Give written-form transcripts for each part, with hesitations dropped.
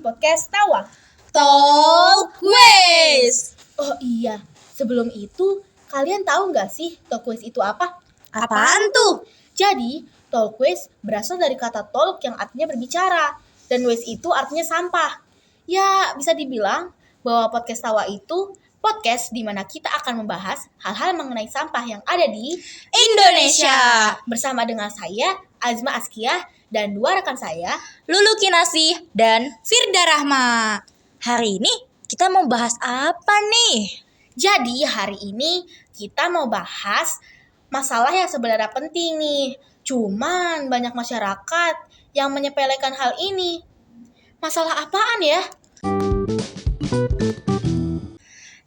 podcast Tawa. Talkways. Oh iya, sebelum itu kalian tahu nggak sih Talkways itu apa? Apaan tuh? Jadi, Talkways berasal dari kata talk yang artinya berbicara, dan waste itu artinya sampah. Ya, bisa dibilang bahwa podcast Tawa itu podcast di mana kita akan membahas hal-hal mengenai sampah yang ada di Indonesia. Bersama dengan saya, Azma Askiah, dan dua rekan saya, Lulu Kinasih dan Firda Rahma. Hari ini kita mau bahas apa nih? Jadi hari ini kita mau bahas masalah yang sebenarnya penting nih. Cuman banyak masyarakat yang menyepelekan hal ini. Masalah apaan ya?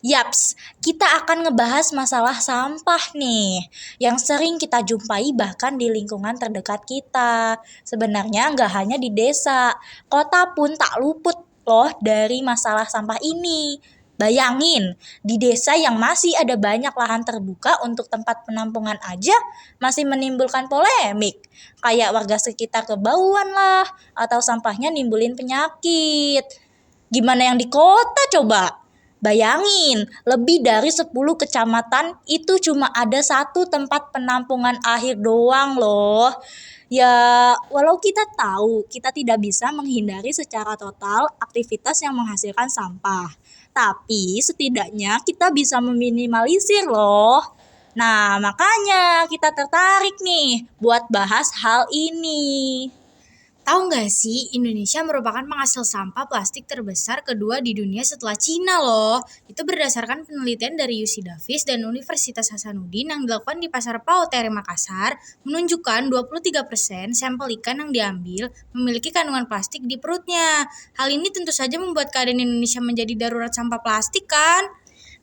Yaps, kita akan ngebahas masalah sampah nih, yang sering kita jumpai bahkan di lingkungan terdekat kita. Sebenarnya nggak hanya di desa, kota pun tak luput loh dari masalah sampah ini. Bayangin, di desa yang masih ada banyak lahan terbuka untuk tempat penampungan aja masih menimbulkan polemik. Kayak warga sekitar kebauan lah, atau sampahnya nimbulin penyakit. Gimana yang di kota coba? Bayangin, lebih dari 10 kecamatan itu cuma ada satu tempat penampungan akhir doang loh. Ya, walau kita tahu kita tidak bisa menghindari secara total aktivitas yang menghasilkan sampah. Tapi setidaknya kita bisa meminimalisir loh. Nah, makanya kita tertarik nih buat bahas hal ini. Tahu nggak sih, Indonesia merupakan penghasil sampah plastik terbesar kedua di dunia setelah Cina loh. Itu berdasarkan penelitian dari UC Davis dan Universitas Hasanuddin yang dilakukan di Pasar Pautere Makassar, menunjukkan 23% sampel ikan yang diambil memiliki kandungan plastik di perutnya. Hal ini tentu saja membuat keadaan Indonesia menjadi darurat sampah plastik kan?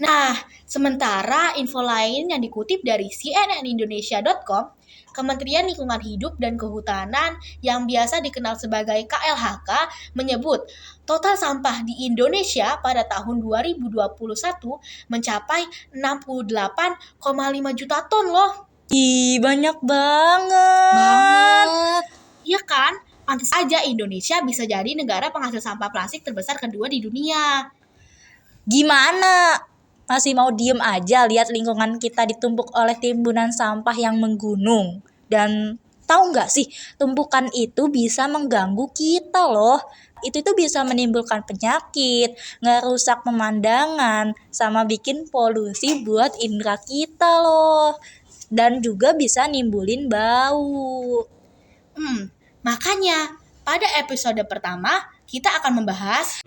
Nah, sementara info lain yang dikutip dari cnnindonesia.com, Kementerian Lingkungan Hidup dan Kehutanan yang biasa dikenal sebagai KLHK menyebut total sampah di Indonesia pada tahun 2021 mencapai 68,5 juta ton loh. Ih, banyak banget. Iya kan? Pantas aja Indonesia bisa jadi negara penghasil sampah plastik terbesar kedua di dunia. Gimana? Masih mau diem aja lihat lingkungan kita ditumpuk oleh timbunan sampah yang menggunung? Dan tahu nggak sih, tumpukan itu bisa mengganggu kita loh. Itu tuh bisa menimbulkan penyakit, ngerusak pemandangan, sama bikin polusi buat indera kita loh. Dan juga bisa nimbulin bau. Makanya pada episode pertama kita akan membahas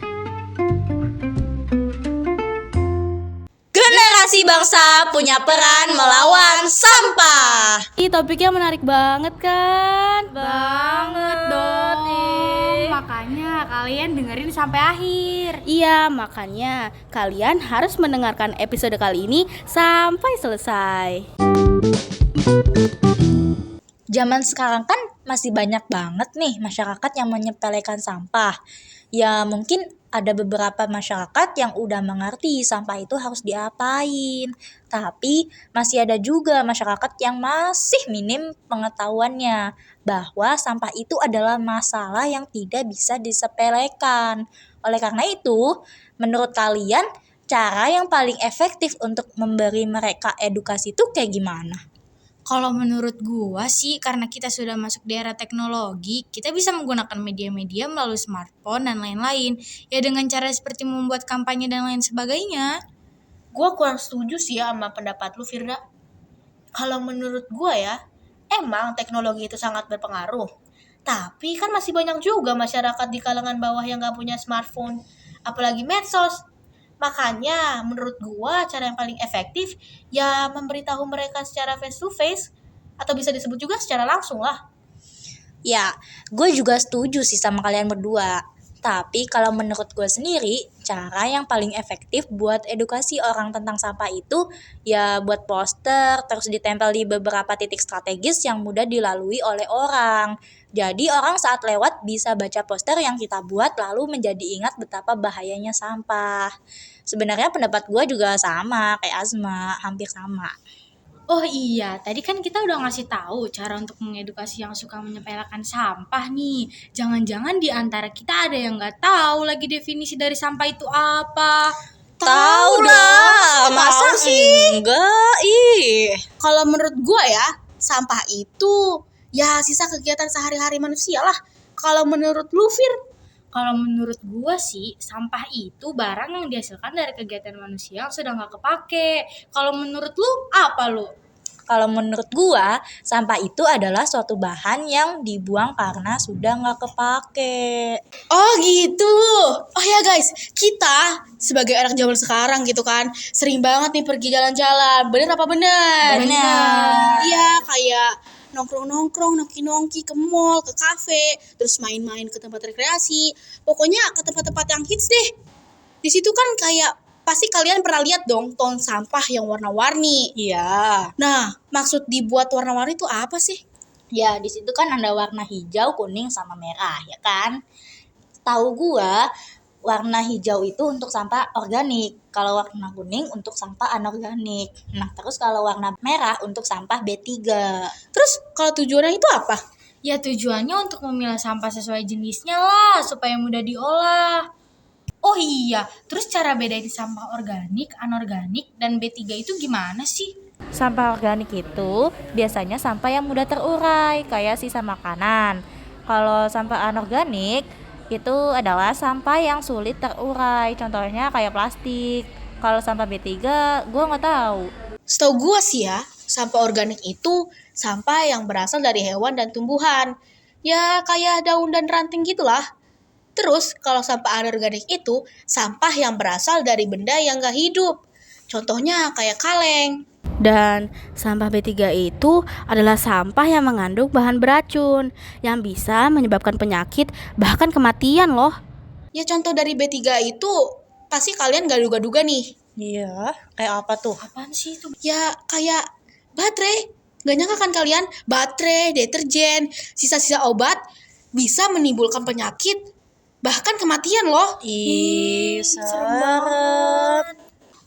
Generasi bangsa punya peran melawan sampah. Ih, topiknya menarik banget kan? Banget dong. Makanya kalian dengerin sampai akhir. Iya, makanya kalian harus mendengarkan episode kali ini sampai selesai. Zaman sekarang kan masih banyak banget nih masyarakat yang menyepelekan sampah. Ya mungkin ada beberapa masyarakat yang udah mengerti sampah itu harus diapain. Tapi masih ada juga masyarakat yang masih minim pengetahuannya bahwa sampah itu adalah masalah yang tidak bisa disepelekan. Oleh karena itu, menurut kalian cara yang paling efektif untuk memberi mereka edukasi itu kayak gimana? Kalau menurut gua sih, karena kita sudah masuk di era teknologi, kita bisa menggunakan media-media melalui smartphone dan lain-lain. Ya dengan cara seperti membuat kampanye dan lain sebagainya. Gue kurang setuju sih ya sama pendapat lu, Firda. Kalau menurut gue ya, emang teknologi itu sangat berpengaruh. Tapi kan masih banyak juga masyarakat di kalangan bawah yang gak punya smartphone, apalagi medsos. Makanya menurut gue cara yang paling efektif ya memberitahu mereka secara face to face, atau bisa disebut juga secara langsung lah. Ya, gue juga setuju sih sama kalian berdua. Tapi kalau menurut gue sendiri, cara yang paling efektif buat edukasi orang tentang sampah itu ya buat poster, terus ditempel di beberapa titik strategis yang mudah dilalui oleh orang. Jadi orang saat lewat bisa baca poster yang kita buat lalu menjadi ingat betapa bahayanya sampah. Sebenarnya pendapat gue juga sama kayak Azma, hampir sama. Oh iya, tadi kan kita udah ngasih tahu cara untuk mengedukasi yang suka menyepelekan sampah nih. Jangan-jangan di antara kita ada yang nggak tahu lagi definisi dari sampah itu apa. Tahu lah, masa sih? Enggak, ih. Kalau menurut gua ya, sampah itu ya sisa kegiatan sehari-hari manusia lah. Kalau menurut lu, Fir? Kalau menurut gua sih, sampah itu barang yang dihasilkan dari kegiatan manusia yang sudah nggak kepake. Kalau menurut lu, apa lu? Kalau menurut gua, sampah itu adalah suatu bahan yang dibuang karena sudah nggak kepake. Oh gitu. Oh ya guys, kita sebagai anak zaman sekarang gitu kan, sering banget nih pergi jalan-jalan. Bener apa bener? Bener. Iya, kayak nongkrong-nongkrong, nongki-nongki ke mall, ke kafe, terus main-main ke tempat rekreasi. Pokoknya ke tempat-tempat yang hits deh. Di situ kan kayak pasti kalian pernah lihat dong tong sampah yang warna-warni. Iya. Nah, maksud dibuat warna-warni itu apa sih? Ya, di situ kan ada warna hijau, kuning, sama merah, ya kan? Tahu gua, warna hijau itu untuk sampah organik. Kalau warna kuning untuk sampah anorganik. Nah, terus kalau warna merah untuk sampah B3. Terus kalau tujuannya itu apa? Ya tujuannya untuk memilah sampah sesuai jenisnya lah, supaya mudah diolah. Oh iya, terus cara bedain sampah organik, anorganik, dan B3 itu gimana sih? Sampah organik itu biasanya sampah yang mudah terurai, kayak sisa makanan. Kalau sampah anorganik itu adalah sampah yang sulit terurai, contohnya kayak plastik. Kalau sampah B3, gue nggak tahu. Setahu gua sih ya, sampah organik itu sampah yang berasal dari hewan dan tumbuhan. Ya kayak daun dan ranting gitulah. Terus kalau sampah anorganik itu sampah yang berasal dari benda yang gak hidup. Contohnya kayak kaleng. Dan sampah B3 itu adalah sampah yang mengandung bahan beracun yang bisa menyebabkan penyakit bahkan kematian loh. Ya contoh dari B3 itu pasti kalian gak duga-duga nih. Iya, kayak apa tuh? Apaan sih itu? Ya kayak baterai. Gak nyangka kan kalian baterai, deterjen, sisa-sisa obat bisa menimbulkan penyakit bahkan kematian loh. Ih, serem.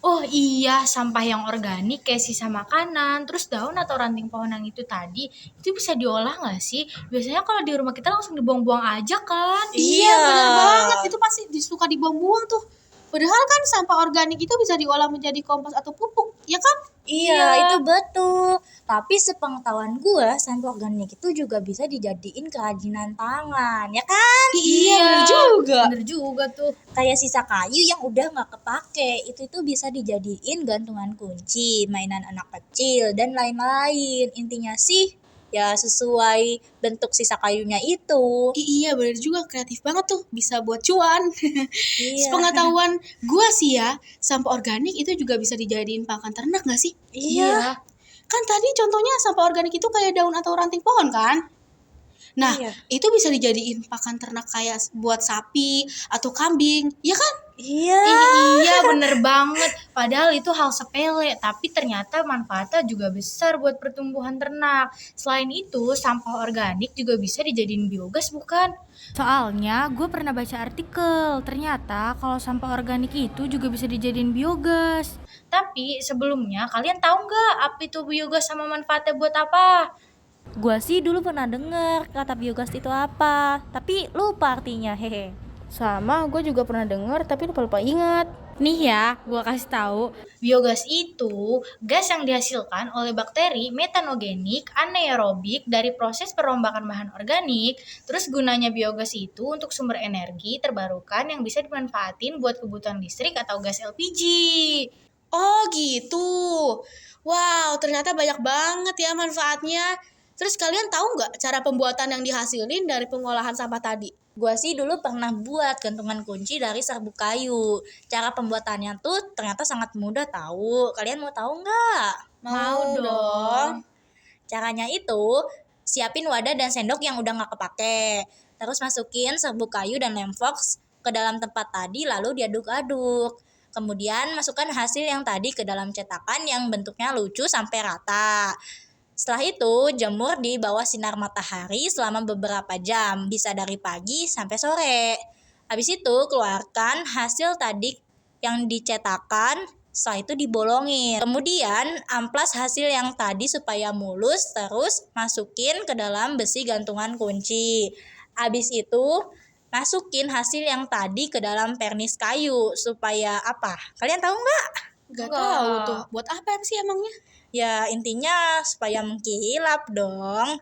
Oh iya, sampah yang organik kayak sisa makanan, terus daun atau ranting pohon yang itu tadi, itu bisa diolah nggak sih? Biasanya kalau di rumah kita langsung dibuang-buang aja kan? Iya, bener banget. Itu pasti suka dibuang-buang tuh. Padahal kan sampah organik itu bisa diolah menjadi kompos atau pupuk, ya kan? Iya, itu betul. Tapi sepengetahuan gua, sampah organik itu juga bisa dijadiin kerajinan tangan, ya kan? Iya, bener juga. Bener juga tuh. Kayak sisa kayu yang udah nggak kepake, itu bisa dijadiin gantungan kunci, mainan anak kecil, dan lain-lain. Intinya sih, ya sesuai bentuk sisa kayunya itu. Iya, bener juga. Kreatif banget tuh. Bisa buat cuan. Iya. Sepengetahuan gua sih ya, sampah organik itu juga bisa dijadiin pakan ternak gak sih? Iya. Kan tadi contohnya sampah organik itu kayak daun atau ranting pohon kan? Nah, Iya. itu bisa dijadiin pakan ternak kayak buat sapi atau kambing, ya kan? Iya. Iya bener banget. Padahal itu hal sepele, tapi ternyata manfaatnya juga besar buat pertumbuhan ternak. Selain itu, sampah organik juga bisa dijadiin biogas bukan? Soalnya gue pernah baca artikel, ternyata kalau sampah organik itu juga bisa dijadiin biogas. Tapi sebelumnya kalian tahu nggak apa itu biogas sama manfaatnya buat apa? Gua sih dulu pernah denger kata biogas itu apa, tapi lupa artinya, hehe. Sama, gue juga pernah denger tapi lupa-lupa ingat. Nih ya, gua kasih tahu, biogas itu gas yang dihasilkan oleh bakteri metanogenik anaerobik dari proses perombakan bahan organik. Terus gunanya biogas itu untuk sumber energi terbarukan yang bisa dimanfaatin buat kebutuhan listrik atau gas LPG. Oh gitu. Wow, ternyata banyak banget ya manfaatnya. Terus kalian tahu nggak cara pembuatan yang dihasilin dari pengolahan sampah tadi? Gua sih dulu pernah buat gantungan kunci dari serbuk kayu. Cara pembuatannya tuh ternyata sangat mudah tahu. Kalian mau tahu nggak? Mau dong. Caranya itu, siapin wadah dan sendok yang udah nggak kepake. Terus masukin serbuk kayu dan lem fox ke dalam tempat tadi lalu diaduk-aduk. Kemudian masukkan hasil yang tadi ke dalam cetakan yang bentuknya lucu sampai rata. Setelah itu, jemur di bawah sinar matahari selama beberapa jam, bisa dari pagi sampai sore. Habis itu, keluarkan hasil tadi yang dicetakan Setelah itu dibolongin. Kemudian amplas hasil yang tadi supaya mulus, terus masukin ke dalam besi gantungan kunci. Habis itu masukin hasil yang tadi ke dalam pernis kayu supaya apa? Kalian tahu nggak? Gak Enggak. tahu tuh. Buat apa sih emangnya? Ya intinya supaya mengkilap dong.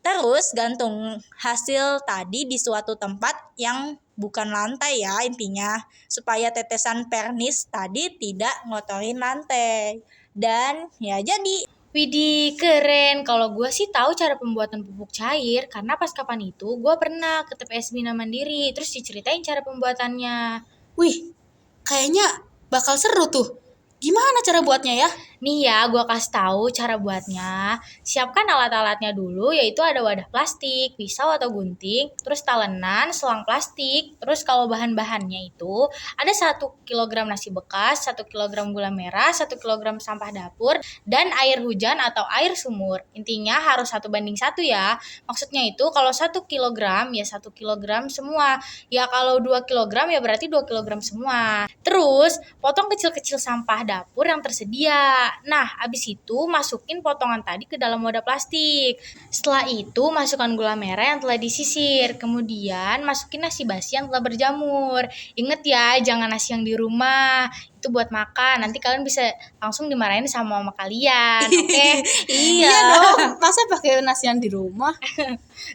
Terus gantung hasil tadi di suatu tempat yang bukan lantai ya intinya. Supaya tetesan pernis tadi tidak ngotorin lantai. Dan ya jadi. Widih, keren. Kalau gue sih tahu cara pembuatan pupuk cair karena pas kapan itu gue pernah ke TPS Bina Mandiri terus diceritain cara pembuatannya. Wih, kayaknya bakal seru tuh. Gimana cara buatnya ya? Nih ya, gue kasih tahu cara buatnya. Siapkan alat-alatnya dulu, yaitu ada wadah plastik, pisau atau gunting, terus talenan, selang plastik, terus kalau bahan-bahannya itu ada 1 kg nasi bekas, 1 kg gula merah, 1 kg sampah dapur, dan air hujan atau air sumur. Intinya harus 1:1 ya. Maksudnya itu kalau 1 kg ya 1 kg semua. Ya kalau 2 kg ya berarti 2 kg semua. Terus potong kecil-kecil sampah dapur yang tersedia. Nah, abis itu masukin potongan tadi ke dalam wadah plastik. Setelah itu masukkan gula merah yang telah disisir. Kemudian masukin nasi basi yang telah berjamur. Ingat ya, jangan nasi yang di rumah. Itu buat makan. Nanti kalian bisa langsung dimarahin sama mama kalian. Oke? Iya dong. Masa pakai nasi yang di rumah?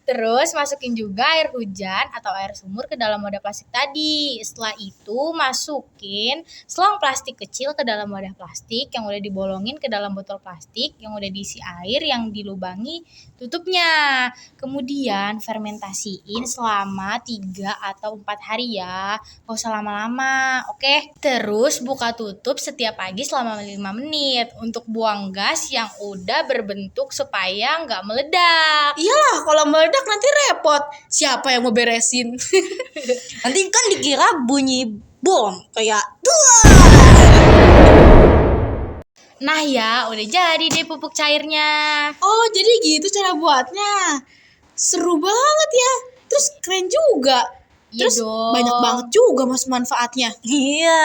Terus masukin juga air hujan atau air sumur ke dalam wadah plastik tadi. Setelah itu masukin selang plastik kecil ke dalam wadah plastik yang udah dibolongin ke dalam botol plastik yang udah diisi air yang dilubangi tutupnya. Kemudian fermentasiin selama 3 atau 4 hari ya. Gak usah lama-lama, oke? Terus buka tutup setiap pagi selama 5 menit untuk buang gas yang udah berbentuk supaya nggak meledak. Iyalah, kalau meledak nanti repot. Siapa yang mau beresin? Nanti kan dikira bunyi bom kayak Nah ya, udah jadi deh pupuk cairnya. Oh, jadi gitu cara buatnya. Seru banget ya. Terus keren juga. Iya Terus dong. banyak banget juga mas manfaatnya. iya.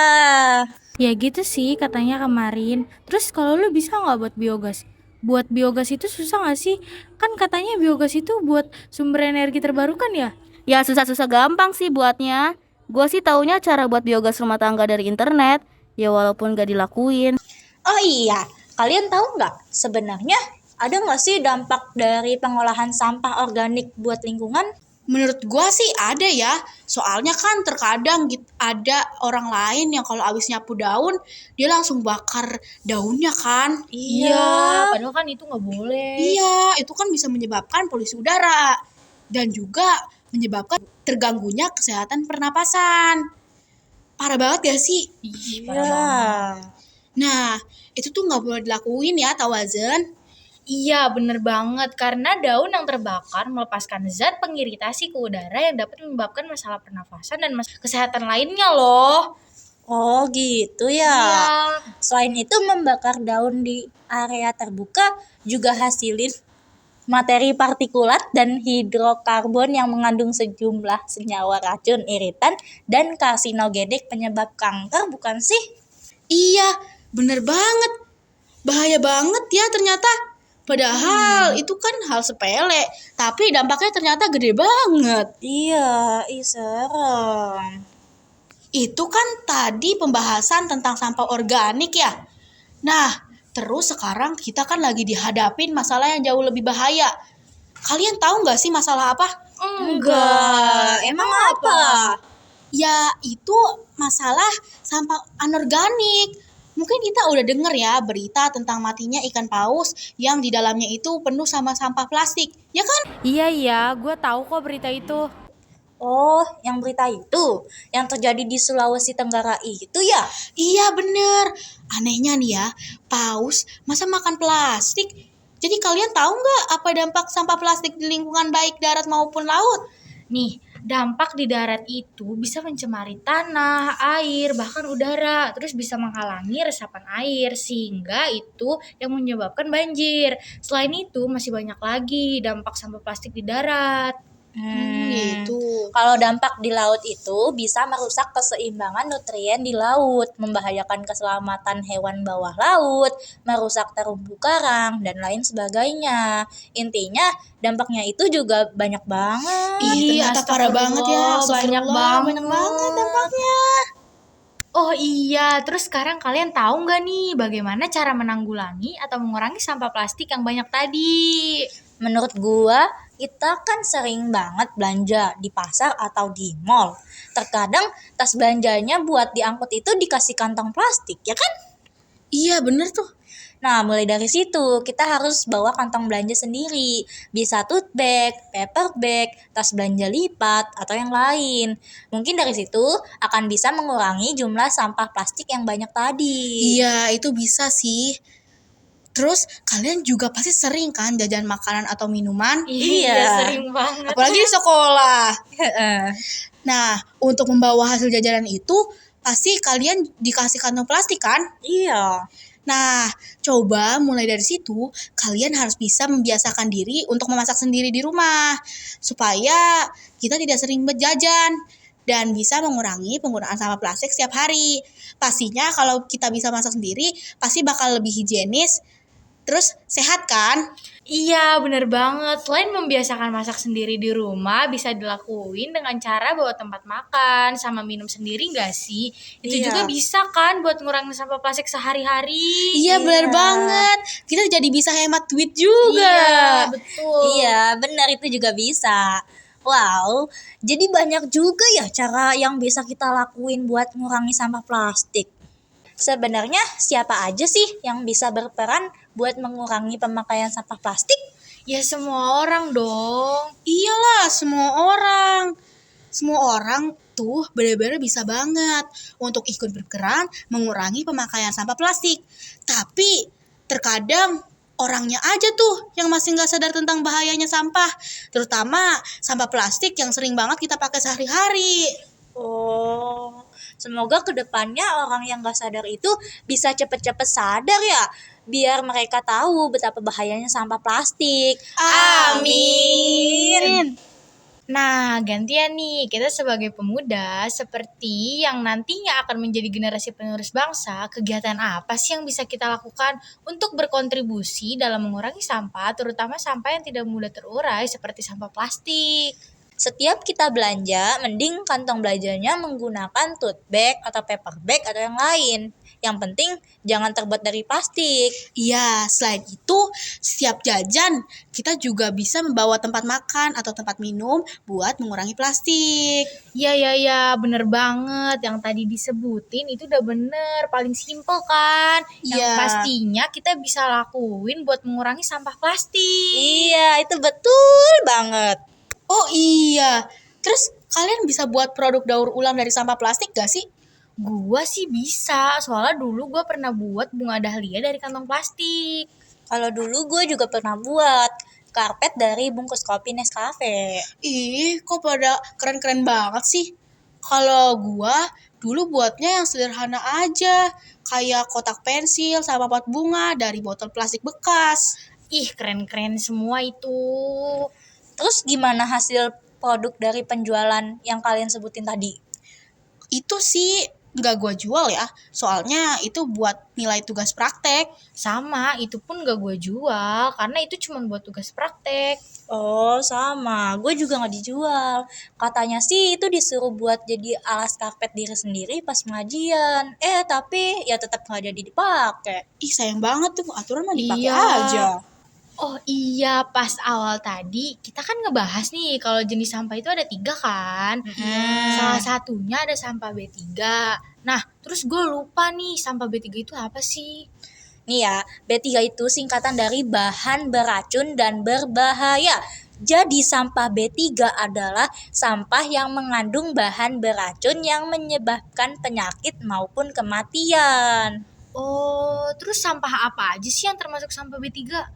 Ya gitu sih katanya kemarin. Terus kalau lu bisa nggak buat biogas? Buat biogas itu susah nggak sih? Kan katanya biogas itu buat sumber energi terbarukan ya? Ya susah-susah gampang sih buatnya. Gua sih taunya cara buat biogas rumah tangga dari internet. Ya walaupun gak dilakuin. Oh iya, kalian tahu nggak sebenarnya ada nggak sih dampak dari pengolahan sampah organik buat lingkungan? Menurut gua sih ada ya. Soalnya kan terkadang ada orang lain yang kalau abis nyapu daun, dia langsung bakar daunnya kan. Iya, padahal kan itu nggak boleh. Iya, itu kan bisa menyebabkan polusi udara. Dan juga menyebabkan terganggunya kesehatan pernapasan. Parah banget ya sih? Iya. Nah, itu tuh nggak boleh dilakuin ya, Tawazen. Iya, bener banget. Karena daun yang terbakar melepaskan zat pengiritasi ke udara yang dapat menyebabkan masalah pernafasan dan kesehatan lainnya loh. Oh gitu ya. Iya. Selain itu membakar daun di area terbuka juga hasilin materi partikulat dan hidrokarbon yang mengandung sejumlah senyawa racun, iritan, dan karsinogenik penyebab kanker, bukan sih? Iya, bener banget. Bahaya banget ya ternyata. Padahal itu kan hal sepele, tapi dampaknya ternyata gede banget. Iya, serem. Itu kan tadi pembahasan tentang sampah organik ya. Nah, terus sekarang kita kan lagi dihadapin masalah yang jauh lebih bahaya. Kalian tahu nggak sih masalah apa? Enggak, emang apa? Ya, itu masalah sampah anorganik. Mungkin kita udah denger ya berita tentang matinya ikan paus yang di dalamnya itu penuh sama sampah plastik. Ya kan? Iya, gue tahu kok berita itu. Oh, yang berita itu yang terjadi di Sulawesi Tenggara itu ya? Iya bener. Anehnya nih ya, paus masa makan plastik? Jadi kalian tahu nggak apa dampak sampah plastik di lingkungan baik darat maupun laut? Nih, dampak di darat itu bisa mencemari tanah, air, bahkan udara, terus bisa menghalangi resapan air, sehingga itu yang menyebabkan banjir. Selain itu, masih banyak lagi dampak sampah plastik di darat. Gitu. Kalau dampak di laut itu bisa merusak keseimbangan nutrien di laut, membahayakan keselamatan hewan bawah laut, merusak terumbu karang, dan lain sebagainya. Intinya dampaknya itu juga banyak banget. Ih, ternyata parah banget ya. banyak Astagfirullah, banget. banyak banget dampaknya. Oh iya, terus sekarang kalian tahu nggak nih bagaimana cara menanggulangi atau mengurangi sampah plastik yang banyak tadi? Menurut gua, kita kan sering banget belanja di pasar atau di mall. Terkadang tas belanjanya buat diangkut itu dikasih kantong plastik, ya kan? Iya, bener tuh. Nah, mulai dari situ kita harus bawa kantong belanja sendiri. Bisa tote bag, paper bag, tas belanja lipat, atau yang lain. Mungkin dari situ akan bisa mengurangi jumlah sampah plastik yang banyak tadi. Iya, itu bisa sih. Terus kalian juga pasti sering kan jajan makanan atau minuman? Iya. Sering banget. Apalagi di sekolah. Nah, untuk membawa hasil jajanan itu pasti kalian dikasih kantong plastik kan? Iya. Nah, coba mulai dari situ kalian harus bisa membiasakan diri untuk memasak sendiri di rumah supaya kita tidak sering berjajan dan bisa mengurangi penggunaan sampah plastik setiap hari. Pastinya kalau kita bisa masak sendiri pasti bakal lebih higienis. Terus sehat kan? Iya, bener banget. Selain membiasakan masak sendiri di rumah, bisa dilakuin dengan cara bawa tempat makan sama minum sendiri nggak sih? Itu Iya. juga bisa kan buat ngurangin sampah plastik sehari-hari. Iya, bener banget. Kita jadi bisa hemat duit juga. Iya, betul. Iya, benar itu juga bisa. Wow, jadi banyak juga ya cara yang bisa kita lakuin buat ngurangi sampah plastik. Sebenarnya siapa aja sih yang bisa berperan buat mengurangi pemakaian sampah plastik? Ya semua orang dong. Iyalah, semua orang. Semua orang tuh benar-benar bisa banget untuk ikut berperan mengurangi pemakaian sampah plastik. Tapi terkadang orangnya aja tuh yang masih nggak sadar tentang bahayanya sampah. Terutama sampah plastik yang sering banget kita pakai sehari-hari. Oh, semoga kedepannya orang yang gak sadar itu bisa cepet-cepet sadar ya, biar mereka tahu betapa bahayanya sampah plastik. Amin. Nah, gantian nih, kita sebagai pemuda seperti yang nantinya akan menjadi generasi penerus bangsa, kegiatan apa sih yang bisa kita lakukan untuk berkontribusi dalam mengurangi sampah, terutama sampah yang tidak mudah terurai seperti sampah plastik? Setiap kita belanja, mending kantong belanjanya menggunakan tote bag atau paper bag atau yang lain. Yang penting jangan terbuat dari plastik. Iya, selain itu, setiap jajan kita juga bisa membawa tempat makan atau tempat minum buat mengurangi plastik. Iya, bener banget. Yang tadi disebutin itu udah bener, paling simple kan? Yang Iya. pastinya kita bisa lakuin buat mengurangi sampah plastik. Iya, itu betul banget. Oh iya, terus kalian bisa buat produk daur ulang dari sampah plastik gak sih? Gua sih bisa, soalnya dulu gua pernah buat bunga dahlia dari kantong plastik. Kalau dulu gue juga pernah buat karpet dari bungkus kopi Nescafe. Ih, kok pada keren-keren banget sih? Kalau gua dulu buatnya yang sederhana aja, kayak kotak pensil sama pot bunga dari botol plastik bekas. Ih, keren-keren semua itu. Terus gimana hasil produk dari penjualan yang kalian sebutin tadi? Itu sih nggak gua jual ya, soalnya itu buat nilai tugas praktek. Sama, itu pun nggak gua jual, karena itu cuma buat tugas praktek. Oh, sama. Gue juga gak dijual. Katanya sih itu disuruh buat jadi alas karpet diri sendiri pas pengajian. Tapi ya tetap gak jadi dipakai. Ih, sayang banget tuh, aturan mah dipakai Iya. aja. Oh iya, pas awal tadi kita kan ngebahas nih kalau jenis sampah itu ada 3 kan. Salah satunya ada sampah B3. Nah, terus gue lupa nih sampah B3 itu apa sih? Nih ya, B3 itu singkatan dari bahan beracun dan berbahaya. Jadi sampah B3 adalah sampah yang mengandung bahan beracun yang menyebabkan penyakit maupun kematian. Oh, terus sampah apa aja sih yang termasuk sampah B3?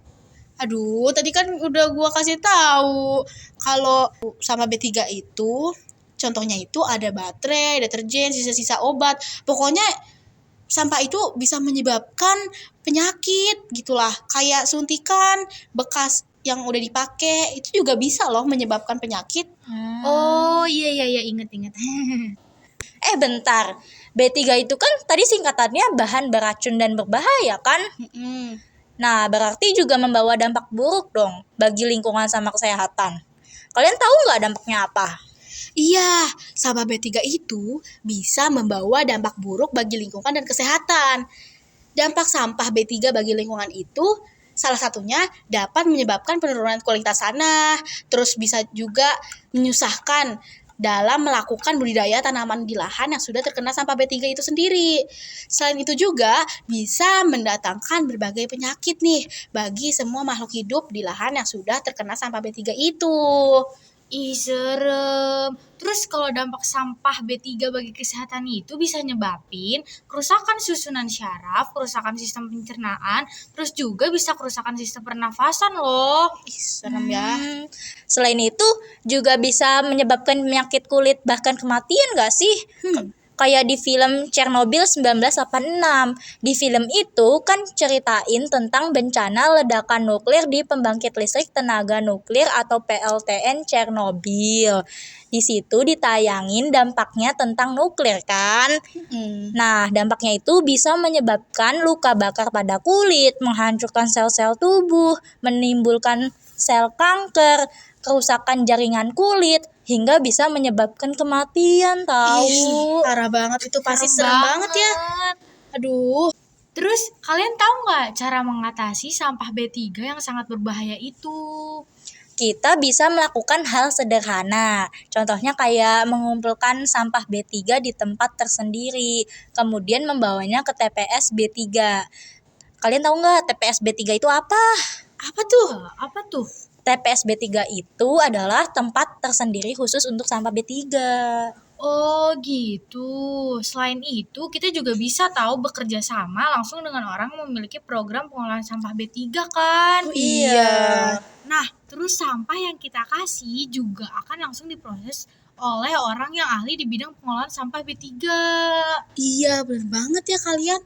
Aduh, tadi kan udah gua kasih tahu kalau sampah B3 itu contohnya itu ada baterai, deterjen, sisa-sisa obat. Pokoknya sampah itu bisa menyebabkan penyakit gitulah, kayak suntikan bekas yang udah dipakai itu juga bisa loh menyebabkan penyakit. Oh iya inget. Bentar. B3 itu kan tadi singkatannya bahan beracun dan berbahaya kan? Nah, berarti juga membawa dampak buruk dong bagi lingkungan sama kesehatan. Kalian tahu nggak dampaknya apa? Iya, sampah B3 itu bisa membawa dampak buruk bagi lingkungan dan kesehatan. Dampak sampah B3 bagi lingkungan itu salah satunya dapat menyebabkan penurunan kualitas tanah, terus bisa juga menyusahkan dalam melakukan budidaya tanaman di lahan yang sudah terkena sampah B3 itu sendiri. Selain itu juga bisa mendatangkan berbagai penyakit nih bagi semua makhluk hidup di lahan yang sudah terkena sampah B3 itu. Ih serem. Terus kalau dampak sampah B3 bagi kesehatan itu bisa nyebabin kerusakan susunan syaraf, kerusakan sistem pencernaan, terus juga bisa kerusakan sistem pernafasan loh. Ih, serem ya. Selain itu juga bisa menyebabkan penyakit kulit bahkan kematian nggak sih? Kayak di film Chernobyl 1986. Di film itu kan ceritain tentang bencana ledakan nuklir di pembangkit listrik tenaga nuklir atau PLTN Chernobyl. Di situ ditayangin dampaknya tentang nuklir kan. Nah, dampaknya itu bisa menyebabkan luka bakar pada kulit, menghancurkan sel-sel tubuh, menimbulkan sel kanker, kerusakan jaringan kulit, hingga bisa menyebabkan kematian tahu. Ih, parah banget itu pasti serem banget ya. Aduh. Terus kalian tahu nggak cara mengatasi sampah B3 yang sangat berbahaya itu? Kita bisa melakukan hal sederhana. Contohnya kayak mengumpulkan sampah B3 di tempat tersendiri, kemudian membawanya ke TPS B3. Kalian tahu nggak TPS B3 itu apa? Apa tuh? TPS B3 itu adalah tempat tersendiri khusus untuk sampah B3. Oh gitu. Selain itu, kita juga bisa tahu bekerja sama langsung dengan orang yang memiliki program pengolahan sampah B3 kan? Iya. Nah, terus sampah yang kita kasih juga akan langsung diproses oleh orang yang ahli di bidang pengolahan sampah B3. Iya, bener banget ya kalian.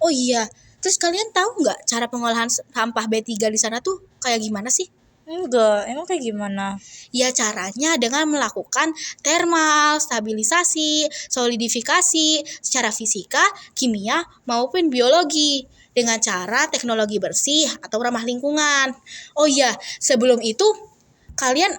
Oh iya, terus kalian tahu nggak cara pengolahan sampah B3 di sana tuh kayak gimana sih? Enggak, emang kayak gimana? Ya caranya dengan melakukan thermal, stabilisasi, solidifikasi secara fisika, kimia, maupun biologi dengan cara teknologi bersih atau ramah lingkungan. Oh iya, sebelum itu kalian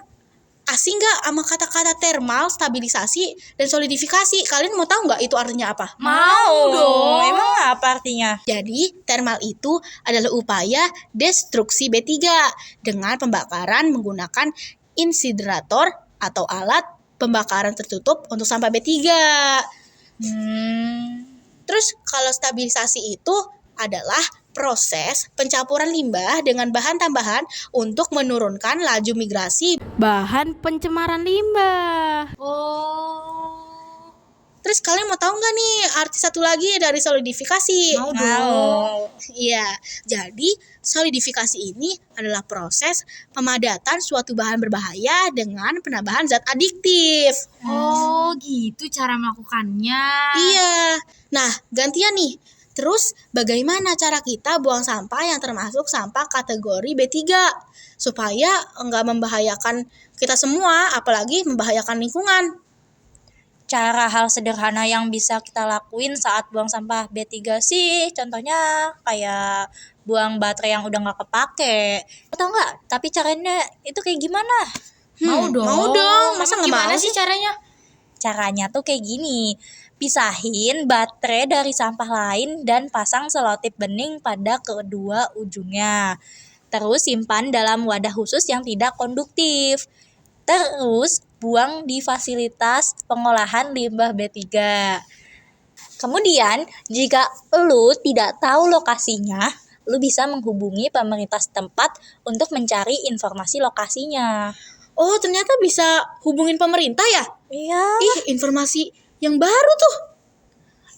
asing nggak sama kata-kata thermal, stabilisasi, dan solidifikasi? Kalian mau tahu nggak itu artinya apa? Mau dong. Emang apa artinya? Jadi, thermal itu adalah upaya destruksi B3 dengan pembakaran menggunakan insinerator atau alat pembakaran tertutup untuk sampah B3. Terus kalau stabilisasi itu adalah proses pencampuran limbah dengan bahan tambahan untuk menurunkan laju migrasi. Bahan pencemaran limbah. Oh. Terus kalian mau tahu nggak nih arti satu lagi dari solidifikasi? Mau dong. Iya, jadi solidifikasi ini adalah proses pemadatan suatu bahan berbahaya dengan penambahan zat adiktif. Oh, gitu cara melakukannya. Iya. Nah, gantian nih. Terus bagaimana cara kita buang sampah yang termasuk sampah kategori B3 supaya nggak membahayakan kita semua, apalagi membahayakan lingkungan? Cara hal sederhana yang bisa kita lakuin saat buang sampah B3 sih, contohnya kayak buang baterai yang udah nggak kepake. Tahu nggak? Tapi caranya itu kayak gimana? Mau dong. Masa nggak Gimana mau sih caranya? Caranya tuh kayak gini. Pisahin baterai dari sampah lain dan pasang selotip bening pada kedua ujungnya. Terus simpan dalam wadah khusus yang tidak konduktif. Terus buang di fasilitas pengolahan limbah B3. Kemudian, jika lu tidak tahu lokasinya, lu bisa menghubungi pemerintah setempat untuk mencari informasi lokasinya. Oh, ternyata bisa hubungin pemerintah ya? Iya. Ih, informasi yang baru tuh.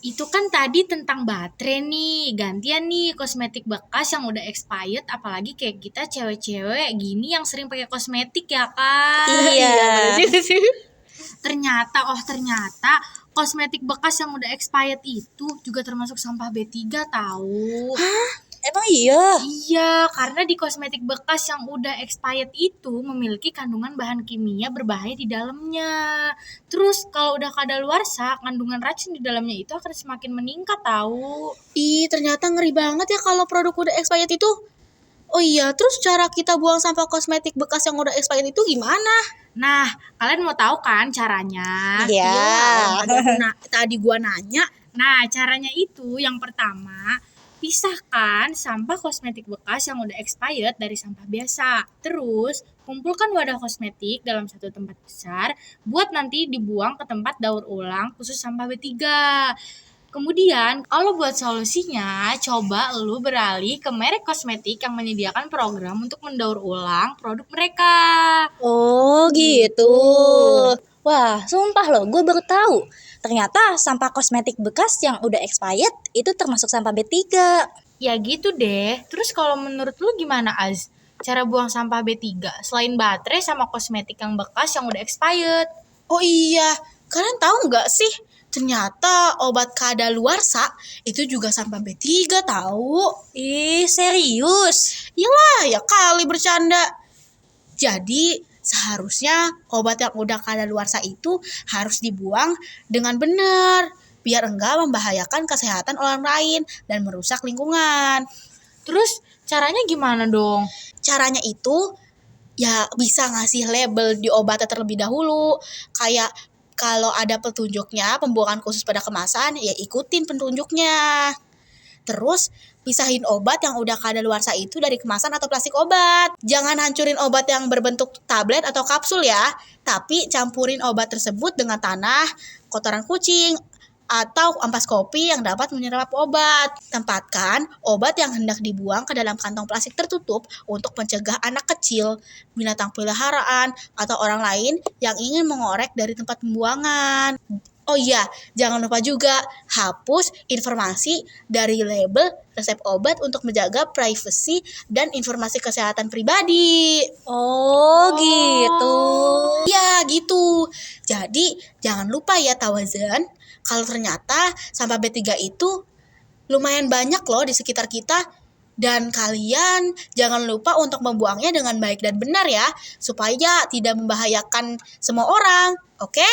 Itu kan tadi tentang baterai nih. Gantian nih kosmetik bekas yang udah expired, apalagi kayak kita cewek-cewek gini yang sering pakai kosmetik ya kan? Iya. Ternyata kosmetik bekas yang udah expired itu juga termasuk sampah B3 tahu. Emang iya? Iya, karena di kosmetik bekas yang udah expired itu memiliki kandungan bahan kimia berbahaya di dalamnya. Terus kalau udah kadaluarsa, kandungan racun di dalamnya itu akan semakin meningkat tahu. Ih, ternyata ngeri banget ya kalau produk udah expired itu. Oh iya, terus cara kita buang sampah kosmetik bekas yang udah expired itu gimana? Nah, kalian mau tahu kan caranya? Iya. Tadi gua nanya. Nah, caranya itu yang pertama, pisahkan sampah kosmetik bekas yang udah expired dari sampah biasa. Terus, kumpulkan wadah kosmetik dalam satu tempat besar buat nanti dibuang ke tempat daur ulang khusus sampah B3. Kemudian, kalau buat solusinya, coba lu beralih ke merek kosmetik yang menyediakan program untuk mendaur ulang produk mereka. Oh gitu. Wah, sumpah loh, gue baru tahu. Ternyata sampah kosmetik bekas yang udah expired itu termasuk sampah B3. Ya gitu deh. Terus kalau menurut lu gimana, Az? Cara buang sampah B3 selain baterai sama kosmetik yang bekas yang udah expired? Oh iya, kalian tahu nggak sih? Ternyata obat kadaluarsa itu juga sampah B3 tahu. Ih, serius? Iyalah, ya kali bercanda. Jadi, seharusnya obat yang udah kadaluarsa itu harus dibuang dengan benar, biar enggak membahayakan kesehatan orang lain dan merusak lingkungan. Terus caranya gimana dong? Caranya itu ya bisa ngasih label di obatnya terlebih dahulu. Kayak kalau ada petunjuknya pembuangan khusus pada kemasan, ya ikutin petunjuknya. Terus pisahin obat yang udah kadaluarsa itu dari kemasan atau plastik obat. Jangan hancurin obat yang berbentuk tablet atau kapsul ya, tapi campurin obat tersebut dengan tanah, kotoran kucing, atau ampas kopi yang dapat menyerap obat. Tempatkan obat yang hendak dibuang ke dalam kantong plastik tertutup untuk mencegah anak kecil, binatang peliharaan, atau orang lain yang ingin mengorek dari tempat pembuangan. Oh iya, jangan lupa juga hapus informasi dari label resep obat untuk menjaga privasi dan informasi kesehatan pribadi. Oh gitu. Ya gitu. Jadi jangan lupa ya Tawazan, kalau ternyata sampah B3 itu lumayan banyak loh di sekitar kita. Dan kalian jangan lupa untuk membuangnya dengan baik dan benar ya, supaya tidak membahayakan semua orang, oke?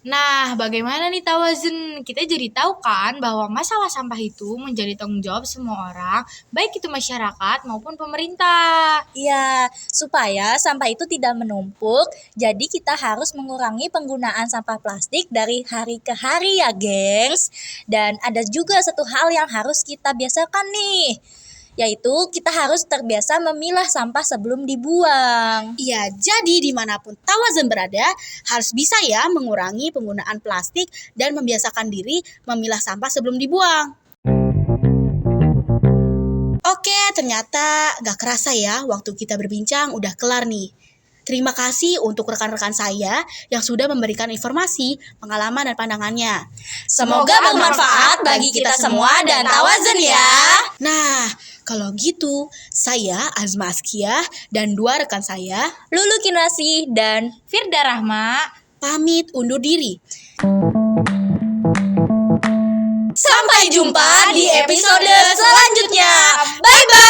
Nah, bagaimana nih Tawazun? Kita jadi tahu kan bahwa masalah sampah itu menjadi tanggung jawab semua orang, baik itu masyarakat maupun pemerintah. Iya, supaya sampah itu tidak menumpuk, jadi kita harus mengurangi penggunaan sampah plastik dari hari ke hari ya, gengs. Dan ada juga satu hal yang harus kita biasakan nih, yaitu kita harus terbiasa memilah sampah sebelum dibuang. Iya, jadi dimanapun Tawazun berada, harus bisa ya mengurangi penggunaan plastik dan membiasakan diri memilah sampah sebelum dibuang. Oke, ternyata gak kerasa ya waktu kita berbincang udah kelar nih. Terima kasih untuk rekan-rekan saya yang sudah memberikan informasi, pengalaman, dan pandangannya. Semoga bermanfaat bagi kita semua dan Tawazun ya. Nah, kalau gitu, saya Azma Askia dan dua rekan saya Lulu Kinasi dan Firda Rahma, pamit undur diri. sampai jumpa di episode selanjutnya. Bye-bye.